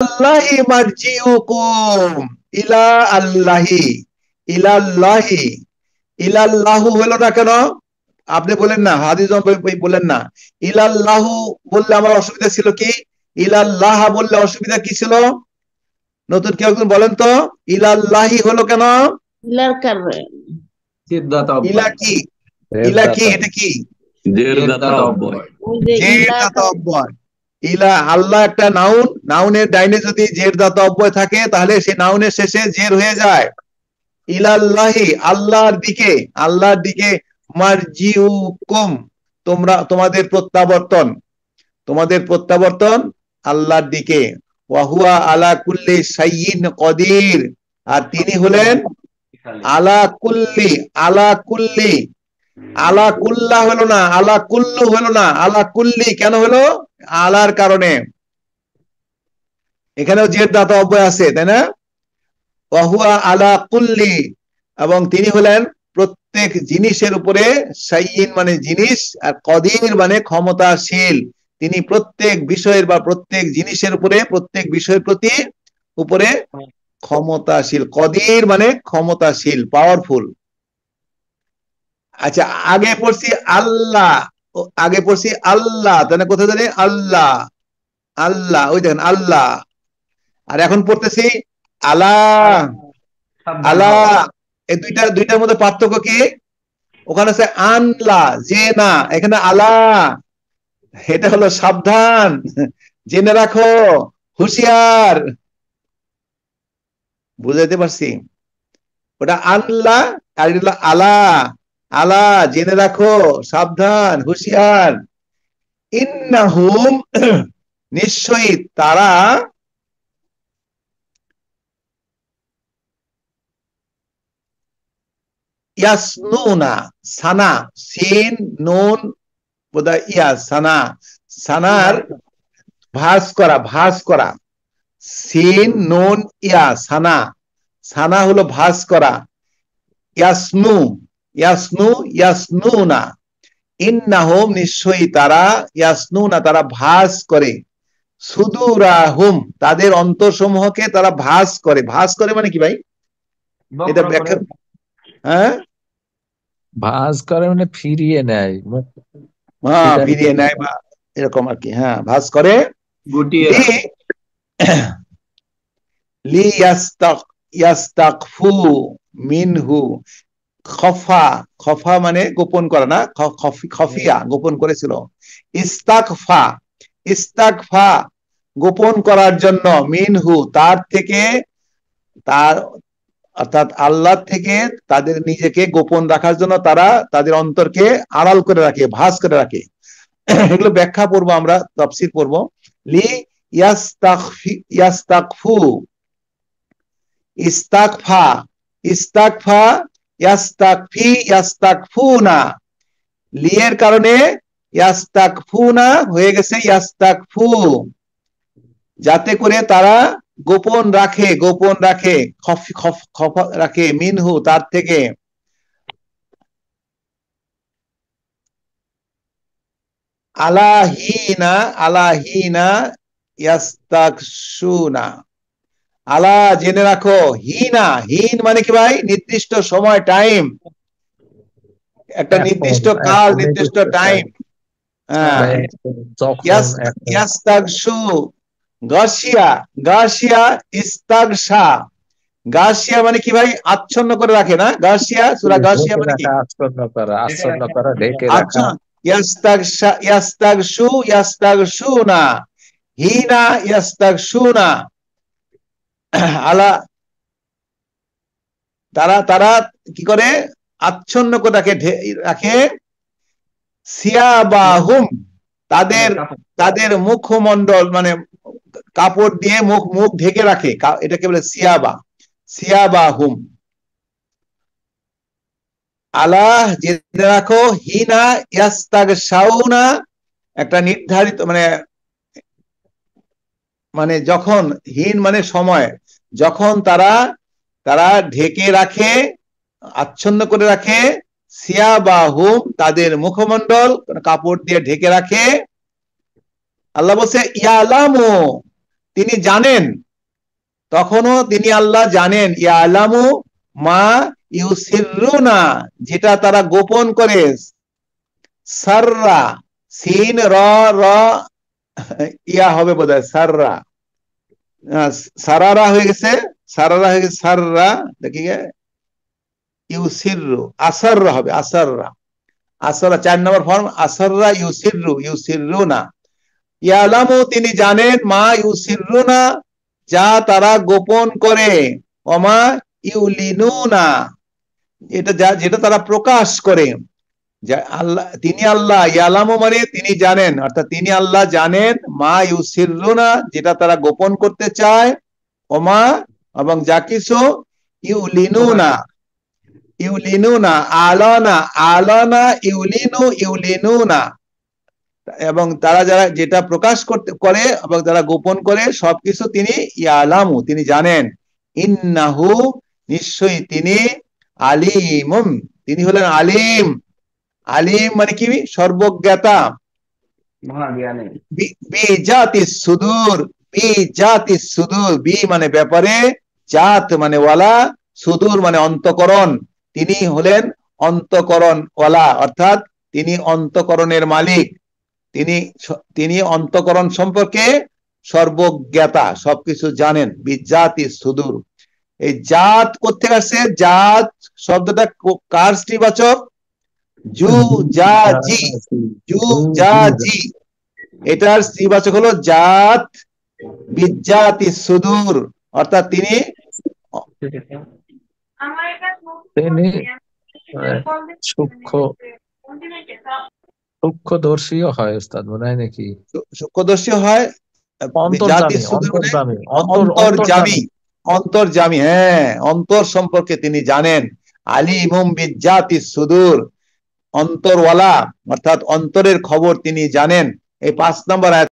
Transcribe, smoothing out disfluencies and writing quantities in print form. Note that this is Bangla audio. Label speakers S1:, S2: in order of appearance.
S1: আল্লাহি মারজিউকুম, ইলা আল্লাহি, ইলাল্লাহি, ইলাল্লাহু হলো না কেন? আপনি বলেন না, হাদিস বলেন না ইলাল্লাহু বললে আমার অসুবিধা ছিল কি? ইলাল্লাহ বললে অসুবিধা কি ছিল? নতুন কেউ একজন বলেন তো, ইলাল্লাহি হলো কেন? ইলা কি? ইলা কি? এটা কি? ইলা আল্লাহ একটা নাউন, নাউনের ডাইনে যদি জের দাতা অব্যয় থাকে তাহলে সে নাউনের শেষে জের হয়ে যায়। ইলাল্লাহি আল্লাহর দিকে, আল্লাহর দিকে, মারজিউকুম তোমরা, তোমাদের প্রত্যাবর্তন, তোমাদের প্রত্যাবর্তন আল্লাহর দিকে। ওয়াহুয়া আলা কুল্লি শাইইন কদির, আর তিনি হলেন আলা কুল্লি, আলা কুল্লি, আলা কুল্লা হলো না, আলা কুল্লু হলো না, আলা কুল্লি কেন হলো? আলার কারণে। এখানেও জের দাতা অব্যয় আছে, তাই না? ওয়াহুয়া আলা কুল্লি, এবং তিনি হলেন প্রত্যেক জিনিসের উপরে, শাইইন মানে জিনিস, আর কদির মানে ক্ষমতাশীল। তিনি প্রত্যেক বিষয়ের বা প্রত্যেক জিনিসের উপরে, প্রত্যেক বিষয়ের প্রতি উপরে ক্ষমতাশীল। কদির মানে ক্ষমতাশীল, পাওয়ারফুল। আচ্ছা, আগে পড়ছি আল্লাহ, আগে পড়ছি আল্লাহ, তাহলে কোথায় জানি আল্লাহ, আল্লাহ, ওই দেখেন আল্লাহ। আর এখন পড়তেছি আলা, আলা। এই দুইটার মধ্যে পার্থক্য কি? ওখানে আছে আনলা, যে না, এখানে আলা, এটা হলো সাবধান, জেনে রাখো, হুঁশিয়ার। বুঝাইতে পারছি? ওটা আনলা, আর এটা হলো আলা, আলা জেনে রাখো, সাবধান, হুঁশিয়ার। ইন্নাহুম নিশ্চয়ই তারা, ইয়াসনুনা, সানা, সিন নুন বোধহয় ইয়া, সানা, সানার ভাঁজ করা, ভাঁজ করা, সিন নুন ইয়া, সানা, সানা হলো ভাঁজ করা। ইয়াসনু, ইয়াসনু, ইয়াসনুনা, ইন্নাহুম নিশ্চয়ই তারা, ইয়াসনুনা তারা ভাঁজ করে, সুদুরাহুম তাদের অন্তরসমূহকে তারা ভাঁজ করে। ভাঁজ করে মানে কি ভাই? এটা ব্যাখ্যা, হ্যাঁ,
S2: ভাঁজ করে মানে ফিরিয়ে নেয়,
S1: হ্যাঁ ফিরিয়ে নেয় বা এরকম আর কি, হ্যাঁ ভাঁজ করে। লি লি ইয়াস্তাকফু মিনহু, খফা, খফা মানে গোপন করা না, খফিয়া গোপন করেছিল। ইস্তাকফা, ইস্তাকফা গোপন করার জন্য, মিনহু তার থেকে, তার অর্থাৎ আল্লাহ থেকে তাদের নিজেকে গোপন রাখার জন্য তারা তাদের অন্তরকে আড়াল করে রাখে, ভাঁজ করে রাখে। এগুলো ব্যাখ্যা পড়বো আমরা, তাফসীর পড়বো। লি ইয়াস্তাকফু, ইস্তাকফা, ইস্তাকফা, ইয়াস্তাকফি, ইয়াস্তাকফুনা, লিয়ের কারণে ইয়াস্তাকফুনা হয়ে গেছে ইয়াস্তাকফু, যাতে করে তারা গোপন রাখে, গোপন রাখে, খফ রাখে, মিনহু তার থেকে। আলাহিনা, আলাহিনা ইয়াস্তাকশুনা, আলা জেনে রাখো, হিনা, হিন মানে কি ভাই? নির্দিষ্ট সময়, টাইম, একটা নির্দিষ্ট কাল, নির্দিষ্ট টাইম। হ্যাঁ, ইয়াস্তাকশু, গাশিয়া, গাশিয়া, ইস্তাগশা, গাশিয়া মানে কি ভাই? আচ্ছন্ন করে রাখে না, গাশিয়া, সূরা গাশিয়া মানে কি?
S2: আচ্ছন্ন করা, আচ্ছন্ন করা, ঢেকে রাখা।
S1: আচ্ছা, ইয়াস্তাগশা, ইয়াস্তাগশু, ইয়াস্তাগশুনা, হিনা ইয়াস্তাগশুনা, আলা তারা, তারা কি করে? আচ্ছন্ন করে রাখে, রাখে, সিয়াবাহুম তাদের, তাদের মুখমণ্ডল মানে কাপড় দিয়ে মুখ, মুখ ঢেকে রাখে, এটাকে বলে সিয়াবা, সিয়াবাহুম। আলাহ জেনে রাখো, হিনা ইয়াস্তাগশাউনা একটা নির্ধারিত মানে, মানে যখন, হিন মানে সময়, যখন তারা, তারা ঢেকে রাখে, আচ্ছন্ন করে রাখে, সিয়াবাহুম তাদের মুখমণ্ডল কাপড় দিয়ে ঢেকে রাখে। আল্লাহ বলছে ইয়ালামু, তিনি জানেন, তখনও তিনি আল্লাহ জানেন, ইয়ালামু মা ইউসিররুনা, যেটা তারা গোপন করে, সাররা, সিন র র ইয়া হবে বোধহয়, সাররা, সারারা হয়ে গেছে, সারারা হয়ে গেছে সাররা, দেখি ইউসিররু, আসররা হবে, আসররা, আসররা 4 নম্বর ফর্ম, আসররা ইউসিররু, ইউসিররুনা। ইয়ালামু তিনি জানেন, মা ইউসিররুনা যা তারা গোপন করে, ওমা ইউলিনুনা এটা যেটা তারা প্রকাশ করে। আল্লাহ তিনি আল্লাহ, ইয়ালামু মানে তিনি জানেন, অর্থাৎ তিনি আল্লাহ জানেন, মা ইউসিররুনা যেটা তারা গোপন করতে চায়, ওমা এবং যা কিছু ইউলিনুনা, ইউলিনুনা, আলানা, আলানা ইউলিনু, ইউলিনুনা, এবং তারা যারা যেটা প্রকাশ করতে করে এবং যারা গোপন করে সবকিছু তিনি ইয়ালামু তিনি জানেন। ইন্নাহু নিশ্চয়ই তিনি, আলিমুম তিনি হলেন আলিম। আলিম মানে কি? সর্বজ্ঞাতা। বিজাতিস সুদূর, বিজাতিস সুদূর, বি মানে ব্যাপারে, জাত মানে ওয়ালা, সুদূর মানে অন্তঃকরণ, তিনি হলেন অন্তঃকরণ ওয়ালা, অর্থাৎ তিনি অন্তঃকরণের মালিক, তিনি অন্তঃকরণ সম্পর্কে সর্বজ্ঞাতা, সবকিছু জানেন। বিজাতিস সুদূর, এই জাত কোথেকে আসছে? জাত শব্দটা কার স্ত্রীবাচক? জু জা জি, জু জা জি, এটার স্ত্রীবাচক হলো জাত। বিজাতি সুদূর, অর্থাৎ তিনি
S2: তিনি সূক্ষ্ম সূক্ষ্মদর্শীও হয় ওস্তাদ, মনে হয় নাকি?
S1: সূক্ষ্মদর্শী হয়। বিজাতি
S2: অন্তর্যামী,
S1: সুদূর মানে
S2: অন্তর্যামী।
S1: অন্তর্যামী, হ্যাঁ, অন্তর সম্পর্কে তিনি জানেন। আলিমুম বিজাতি সুদূর, অন্তরওয়ালা, অর্থাৎ অন্তরের খবর তিনি জানেন। এই 5 নম্বর আয়াত